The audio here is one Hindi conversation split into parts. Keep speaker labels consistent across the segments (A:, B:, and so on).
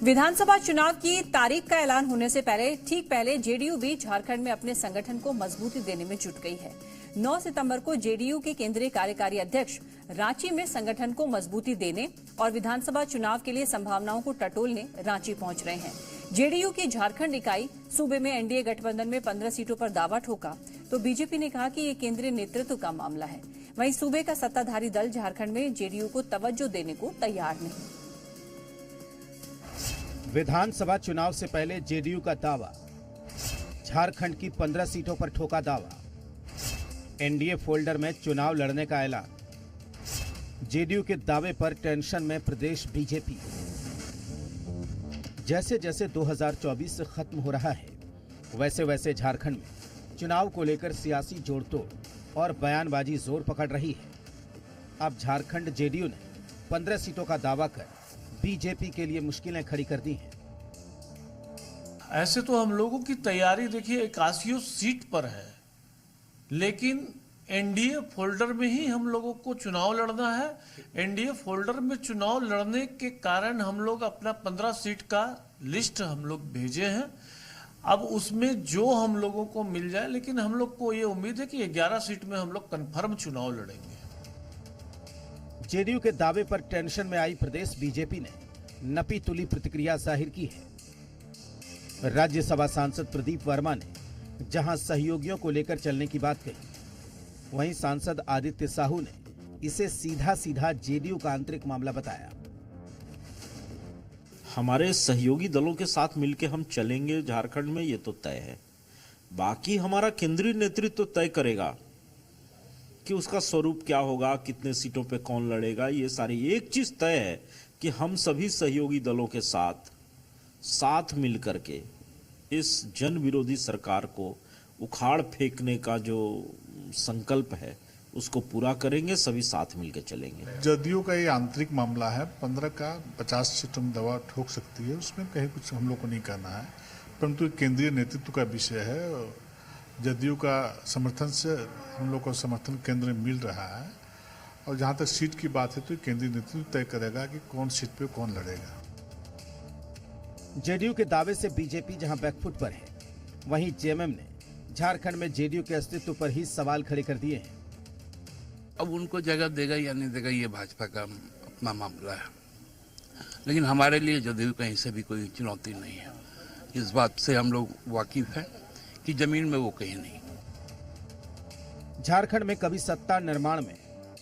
A: विधानसभा चुनाव की तारीख का ऐलान होने से ठीक पहले जेडीयू भी झारखंड में अपने संगठन को मजबूती देने में जुट गई है। 9 सितंबर को जेडीयू के केंद्रीय कार्यकारी अध्यक्ष रांची में संगठन को मजबूती देने और विधानसभा चुनाव के लिए संभावनाओं को टटोलने रांची पहुंच रहे हैं। जेडीयू की झारखंड इकाई सूबे में एनडीए गठबंधन में 15 सीटों पर दावा ठोका तो बीजेपी ने कहा कि ये केंद्रीय नेतृत्व का मामला है। वहीं सूबे का सत्ताधारी दल झारखंड में जेडीयू को तवज्जो देने को तैयार नहीं।
B: विधानसभा चुनाव से पहले जेडीयू का दावा, झारखंड की 15 सीटों पर ठोका दावा, एनडीए फोल्डर में चुनाव लड़ने का ऐलान। जेडीयू के दावे पर टेंशन में प्रदेश बीजेपी। जैसे जैसे 2024 खत्म हो रहा है वैसे वैसे झारखंड में चुनाव को लेकर सियासी जोड़तोड़ और बयानबाजी जोर पकड़ रही है। अब झारखंड जेडीयू ने 15 सीटों का दावा कर बीजेपी के लिए मुश्किलें खड़ी कर दी हैं।
C: ऐसे तो हम लोगों की तैयारी देखिए 81 सीट पर है, लेकिन एनडीए फोल्डर में ही हम लोगों को चुनाव लड़ना है। एनडीए फोल्डर में चुनाव लड़ने के कारण हम लोग अपना 15 सीट का लिस्ट हम लोग भेजे हैं। अब उसमें जो हम लोगों को मिल जाए, लेकिन हम लोग को ये उम्मीद है कि 11 सीट में हम लोग कंफर्म चुनाव लड़ेंगे।
B: जेडीयू के दावे पर टेंशन में आई प्रदेश बीजेपी ने नपी तुली प्रतिक्रिया जाहिर की है। राज्यसभा सांसद प्रदीप वर्मा ने जहां सहयोगियों को लेकर चलने की बात कही, वहीं सांसद आदित्य साहू ने इसे सीधा सीधा जेडीयू का आंतरिक मामला बताया।
D: हमारे सहयोगी दलों के साथ मिलकर हम चलेंगे झारखंड में, ये तो तय है। बाकी हमारा केंद्रीय नेतृत्व तय करेगा कि उसका स्वरूप क्या होगा, कितने सीटों पे कौन लड़ेगा। ये सारी एक चीज तय है कि हम सभी सहयोगी दलों के साथ मिल करके इस जन विरोधी सरकार को उखाड़ फेंकने का जो संकल्प है उसको पूरा करेंगे, सभी साथ मिलकर चलेंगे।
E: जदयू का ये आंतरिक मामला है। 15 का 50 सीटों में दवा ठोक सकती है, उसमें कहीं कुछ हम लोग को नहीं करना है, परंतु केंद्रीय नेतृत्व का विषय है। जदयू का समर्थन से हम लोग को समर्थन केंद्र में मिल रहा है, और जहां तक सीट की बात है तो केंद्रीय नेतृत्व तय करेगा कि कौन सीट पे कौन लड़ेगा।
B: जेडीयू के दावे से बीजेपी जहां बैकफुट पर है, वहीं जेएमएम ने झारखंड में जेडीयू के अस्तित्व पर ही सवाल खड़े कर दिए हैं।
F: अब उनको जगह देगा या नहीं देगा ये भाजपा का अपना मामला है, लेकिन हमारे लिए जदयू कहीं से भी कोई चुनौती नहीं है। इस बात से हम लोग वाकिफ हैं कि जमीन में वो कहीं नहीं।
B: झारखंड में कभी सत्ता निर्माण में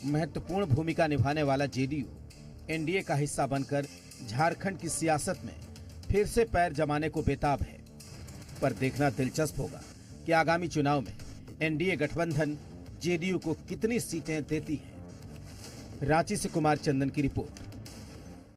B: महत्वपूर्ण भूमिका निभाने वाला जेडीयू एनडीए का हिस्सा बनकर झारखंड की सियासत में फिर से पैर जमाने को बेताब है। पर देखना दिलचस्प होगा कि आगामी चुनाव में एनडीए गठबंधन जेडीयू को कितनी सीटें देती है। रांची से कुमार चंदन की रिपोर्ट।